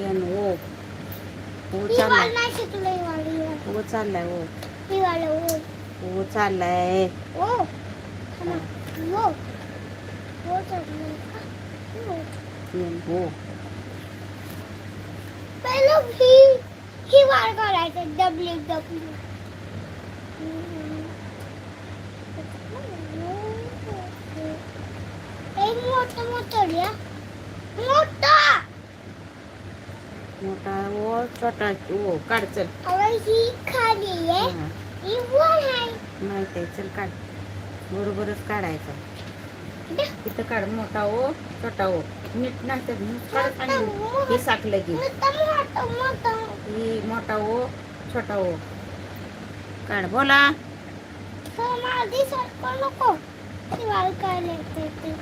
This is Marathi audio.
एन ओ ओ ही चाललाय. वाल नाही शिकलो ही वाल ओ चाललाय. ओ ही वाल ओ चाललाय. ओ थांबा वो वो चढलंय का वो एन ओ पहिलं ही वाल करायचं डब्ल्यू डब्ल्यू एक मोठं मोठं लिहा मोठा मोठा ओ छोटा ओ काढ चल. अरे ही खाली आहे हा ही वर आहे माहित आहे. चल काढ. बरोबरच काढायचा. इथं काढ. मोठा ओ छोटा ओ नीट नाही तर नीट काढ आणि हे साकलं की ही मोठा ओ छोटा ओ काढ. बोला माझी सरकव नको ती वाल काय लिहायचं ते